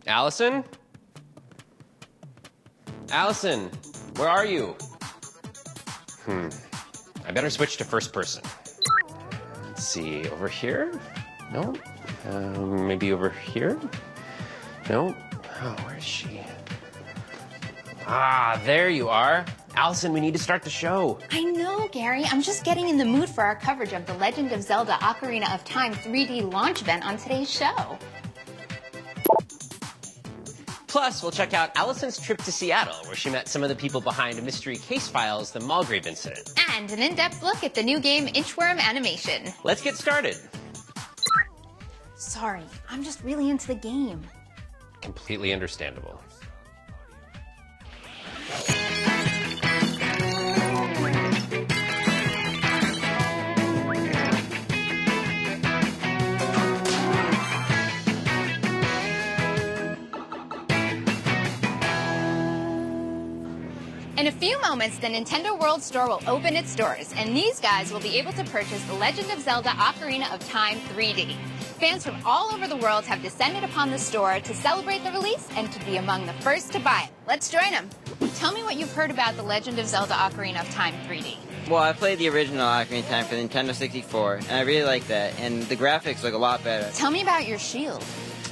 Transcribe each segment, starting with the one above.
Allison? Allison, where are you? I better switch to first person. Let's see, over here? No? Maybe over here? No? Oh, where is she? Ah, there you are. Allison, we need to start the show. I know, Gary. I'm just getting in the mood for our coverage of The Legend of Zelda Ocarina of Time 3D launch event on today's show. Plus, we'll check out Allison's trip to Seattle, where she met some of the people behind mystery case files, the Malgrave incident. And an in-depth look at the new game Inchworm Animation. Let's get started. Sorry, I'm just really into the game. Completely understandable. In a few moments, the Nintendo World Store will open its doors, and these guys will be able to purchase The Legend of Zelda Ocarina of Time 3D. Fans from all over the world have descended upon the store to celebrate the release and to be among the first to buy it. Let's join them. Tell me what you've heard about The Legend of Zelda Ocarina of Time 3D. Well, I played the original Ocarina of Time for the Nintendo 64, and I really like that, and the graphics look a lot better. Tell me about your shield.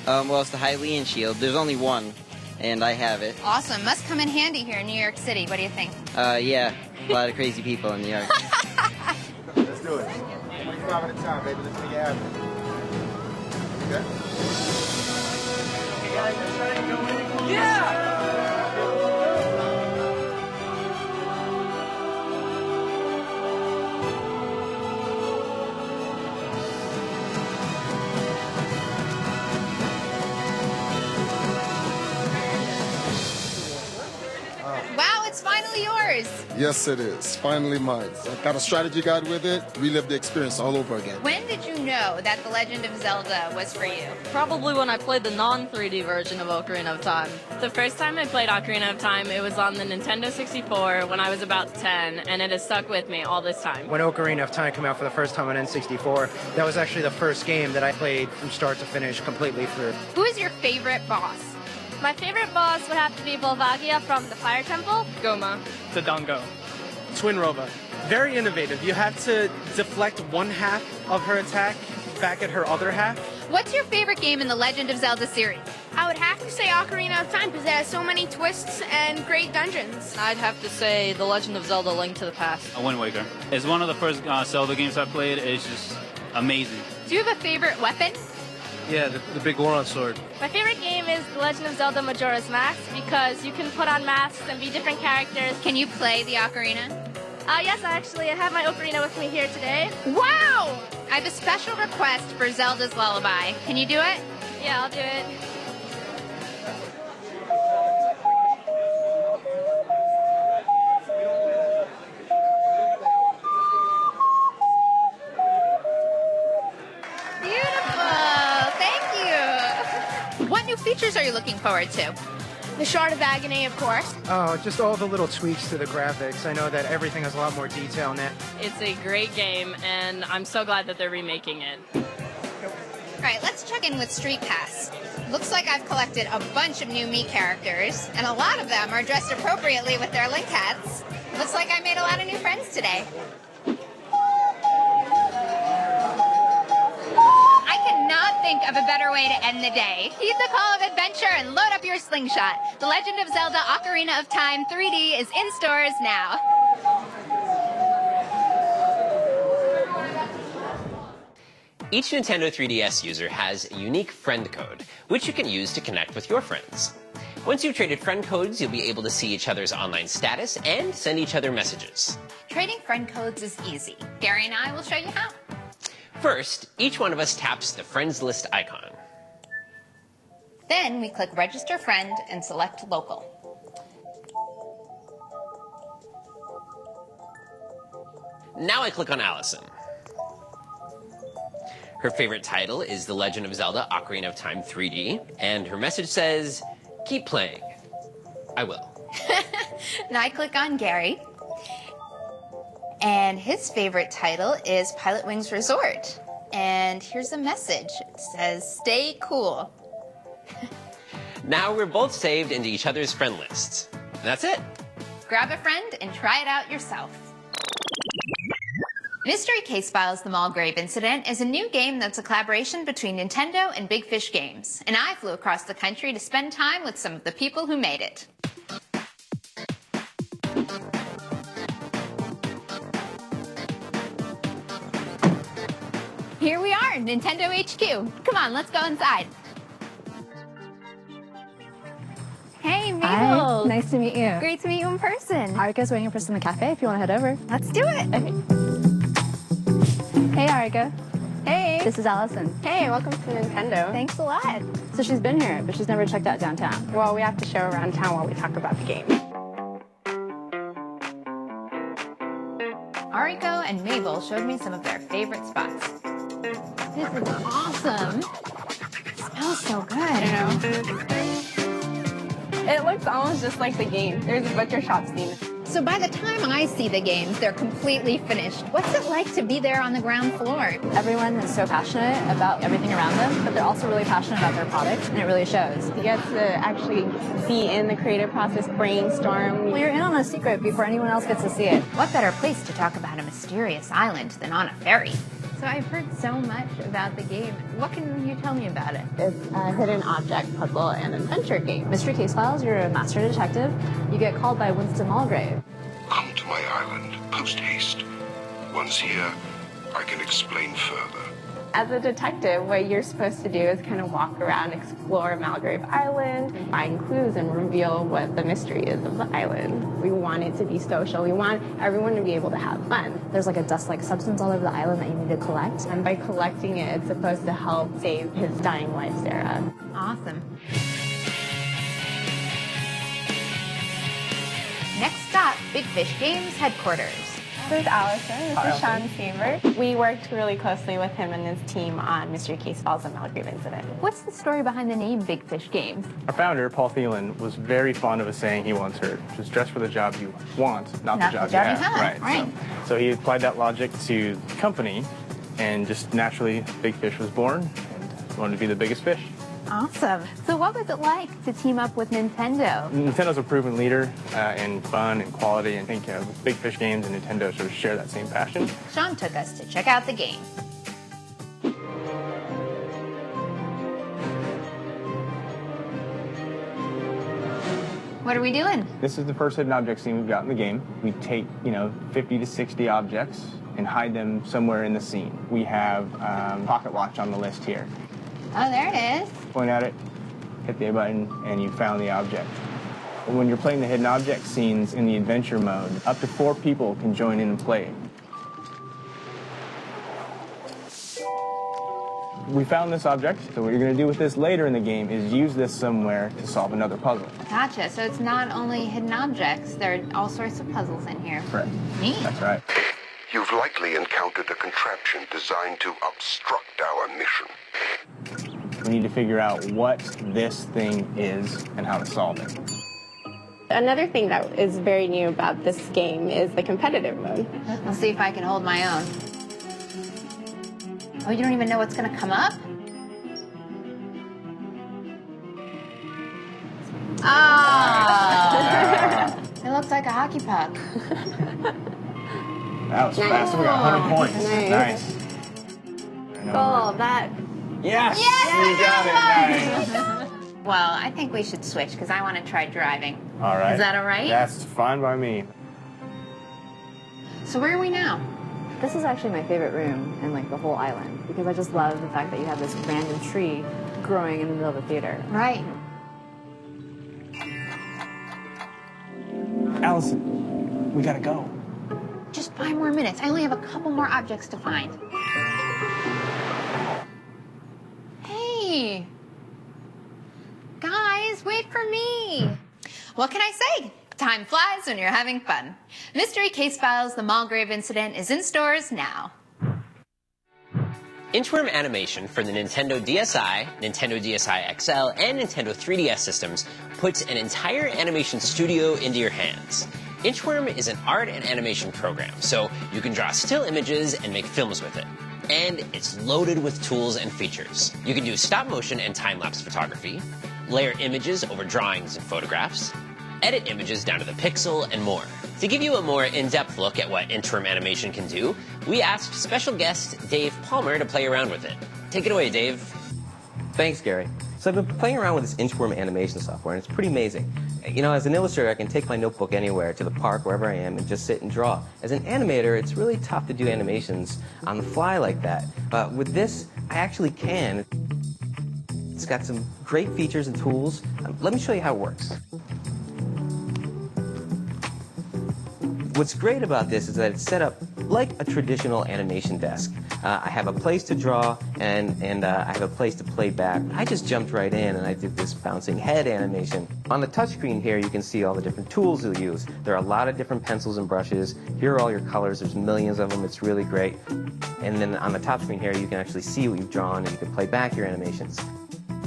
Well, it's the Hylian shield. There's only one, and I have it. Awesome. Must come in handy here in New York City. What do you think? Yeah. A lot of crazy people in New York. Let's do it. 25 at a time, baby. Let's make it happen. Okay? Yeah! Wow, it's finally yours. Yes, it is. Finally mine. I've got a strategy guide with it. Relive the experience all over again. When did you know that The Legend of Zelda was for you? Probably when I played the non-3D version of Ocarina of Time. The first time I played Ocarina of Time, it was on the Nintendo 64 when I was about 10, and it has stuck with me all this time. When Ocarina of Time came out for the first time on N64, that was actually the first game that I played from start to finish completely through. Who is your favorite boss? My favorite boss would have to be Volvagia from the Fire Temple. Goma, the Dongo. Twinrova. Very innovative. You have to deflect one half of her attack back at her other half. What's your favorite game in the Legend of Zelda series? I would have to say Ocarina of Time because it has so many twists and great dungeons. I'd have to say The Legend of Zelda: Link to the Past. A Wind Waker. It's one of the first Zelda games I played. It's just amazing. Do you have a favorite weapon? Yeah, the big Goron sword. My favorite game is The Legend of Zelda: Majora's Mask because you can put on masks and be different characters. Can you play the ocarina? Yes, actually, I have my ocarina with me here today. Wow! I have a special request for Zelda's Lullaby. Can you do it? Yeah, I'll do it. Beautiful! Thank you! What new features are you looking forward to? The Shard of Agony, of course. Oh, just all the little tweaks to the graphics. I know that everything has a lot more detail now. It's a great game, and I'm so glad that they're remaking it. All right, let's check in with Street Pass. Looks like I've collected a bunch of new Mii characters, and a lot of them are dressed appropriately with their Link hats. Looks like I made a lot of new friends today. I cannot think of a better way to end the day. Heed the call of adventure and load up your slingshot. The Legend of Zelda Ocarina of Time 3D is in stores now. Each Nintendo 3DS user has a unique friend code, which you can use to connect with your friends. Once you've traded friend codes, you'll be able to see each other's online status and send each other messages. Trading friend codes is easy. Gary and I will show you how. First, each one of us taps the Friends List icon. Then we click Register Friend and select Local. Now I click on Allison. Her favorite title is The Legend of Zelda Ocarina of Time 3D, and her message says, "Keep playing." I will. Now I click on Gary. And his favorite title is Pilot Wings Resort. And here's a message. It says, "Stay cool." Now we're both saved into each other's friend lists. And that's it. Grab a friend and try it out yourself. Mystery Case Files: The Malgrave Incident is a new game that's a collaboration between Nintendo and Big Fish Games, and I flew across the country to spend time with some of the people who made it. Here we are, Nintendo HQ. Come on, let's go inside. Hey, Mabel. Hi, nice to meet you. Great to meet you in person. Arika's waiting for us in the cafe if you want to head over. Let's do it. Hey, Arika. Hey. This is Allison. Hey, welcome to Nintendo. Thanks a lot. So she's been here, but she's never checked out downtown. Well, we have to show around town while we talk about the game. Ariko and Mabel showed me some of their favorite spots. This is awesome. It smells so good. It looks almost just like the game. There's a butcher shop scene. So by the time I see the games, they're completely finished. What's it like to be there on the ground floor? Everyone is so passionate about everything around them, but they're also really passionate about their product, and it really shows. You get to actually be in the creative process, brainstorm. Well, you're in on a secret before anyone else gets to see it. What better place to talk about a mysterious island than on a ferry? So I've heard so much about the game. What can you tell me about it? It's a hidden object puzzle and adventure game. Mystery Case Files, you're a master detective. You get called by Winston Malgrave. Come to my island, post haste. Once here, I can explain further. As a detective, what you're supposed to do is kind of walk around, explore Malgrave Island, and find clues and reveal what the mystery is of the island. We want it to be social. We want everyone to be able to have fun. There's like a dust-like substance all over the island that you need to collect. And by collecting it, it's supposed to help save his dying wife, Sarah. Awesome. Next stop, Big Fish Games headquarters. This is Allison. This is Sean Seaver. We worked really closely with him and his team on Mystery Case Files and Malgrave Incident. What's the story behind the name Big Fish Games? Our founder, Paul Thielen, was very fond of a saying he once heard, which is dress for the job you want, not the job you have. Right. So he applied that logic to the company, and just naturally, Big Fish was born, and wanted to be the biggest fish. Awesome. So what was it like to team up with Nintendo? Nintendo's a proven leader in fun and quality, and I think with Big Fish Games and Nintendo sort of share that same passion. Sean took us to check out the game. What are we doing? This is the first hidden object scene we've got in the game. We take, 50 to 60 objects and hide them somewhere in the scene. We have Pocket Watch on the list here. Oh, there it is. Point at it, hit the A button, and you found the object. When you're playing the hidden object scenes in the adventure mode, up to 4 people can join in and play. We found this object, so what you're going to do with this later in the game is use this somewhere to solve another puzzle. Gotcha. So it's not only hidden objects, there are all sorts of puzzles in here. Correct. Neat. That's right. You've likely encountered a contraption designed to obstruct our mission. We need to figure out what this thing is and how to solve it. Another thing that is very new about this game is the competitive mode. I'll see if I can hold my own. Oh, you don't even know what's going to come up? Ah! It looks like a hockey puck. That was fast. We got 100 points. Nice. Oh, that. Yes! Yes! You got it. Nice. Well, I think we should switch because I want to try driving. All right. Is that all right? That's fine by me. So where are we now? This is actually my favorite room in the whole island because I just love the fact that you have this random tree growing in the middle of the theater. Right. Allison, we gotta go. Just 5 more minutes. I only have a couple more objects to find. Hey! Guys, wait for me! What can I say? Time flies when you're having fun. Mystery Case Files: The Malgrave Incident is in stores now. Inchworm Animation for the Nintendo DSi, Nintendo DSi XL, and Nintendo 3DS systems puts an entire animation studio into your hands. Inchworm is an art and animation program, so you can draw still images and make films with it. And it's loaded with tools and features. You can do stop motion and time-lapse photography, layer images over drawings and photographs, edit images down to the pixel, and more. To give you a more in-depth look at what Interim Animation can do, we asked special guest Dave Palmer to play around with it. Take it away, Dave. Thanks, Gary. So I've been playing around with this Inchworm animation software, and it's pretty amazing. You know, as an illustrator, I can take my notebook anywhere, to the park, wherever I am, and just sit and draw. As an animator, it's really tough to do animations on the fly like that. With this, I actually can. It's got some great features and tools. Let me show you how it works. What's great about this is that it's set up like a traditional animation desk. I have a place to draw and I have a place to play back. I just jumped right in and I did this bouncing head animation. On the touchscreen here, you can see all the different tools you'll use. There are a lot of different pencils and brushes. Here are all your colors. There's millions of them. It's really great. And then on the top screen here, you can actually see what you've drawn and you can play back your animations.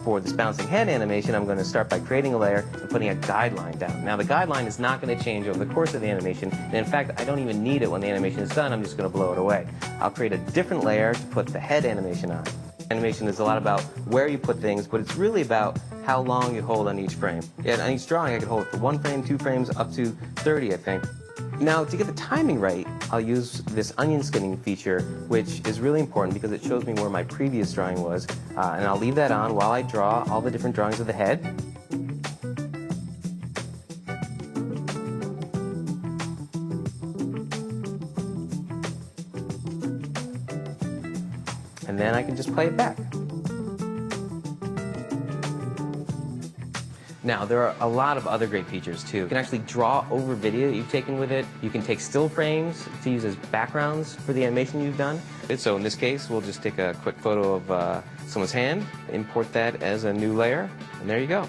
For this bouncing head animation, I'm going to start by creating a layer and putting a guideline down. Now, the guideline is not going to change over the course of the animation, and in fact, I don't even need it when the animation is done. I'm just going to blow it away. I'll create a different layer to put the head animation on. Animation is a lot about where you put things, but it's really about how long you hold on each frame. Yeah, on each drawing, I could hold it for 1 frame, 2 frames, up to 30, I think. Now, to get the timing right, I'll use this onion skinning feature, which is really important because it shows me where my previous drawing was. And I'll leave that on while I draw all the different drawings of the head. And then I can just play it back. Now, there are a lot of other great features, too. You can actually draw over video that you've taken with it. You can take still frames to use as backgrounds for the animation you've done. So in this case, we'll just take a quick photo of someone's hand, import that as a new layer, and there you go.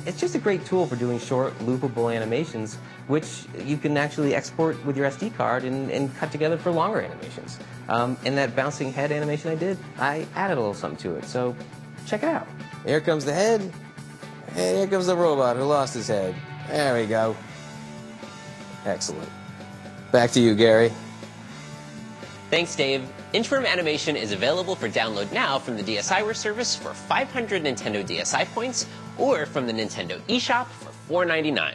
It's just a great tool for doing short, loopable animations, which you can actually export with your SD card and cut together for longer animations. And that bouncing head animation I did, I added a little something to it, so check it out. Here comes the head. And here comes the robot who lost his head. There we go. Excellent. Back to you, Gary. Thanks, Dave. Inchworm Animation is available for download now from the DSiWare service for 500 Nintendo DSi points or from the Nintendo eShop for $4.99.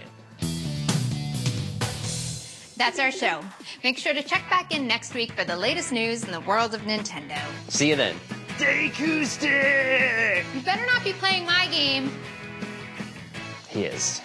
That's our show. Make sure to check back in next week for the latest news in the world of Nintendo. See you then. You better not be playing my game. He is.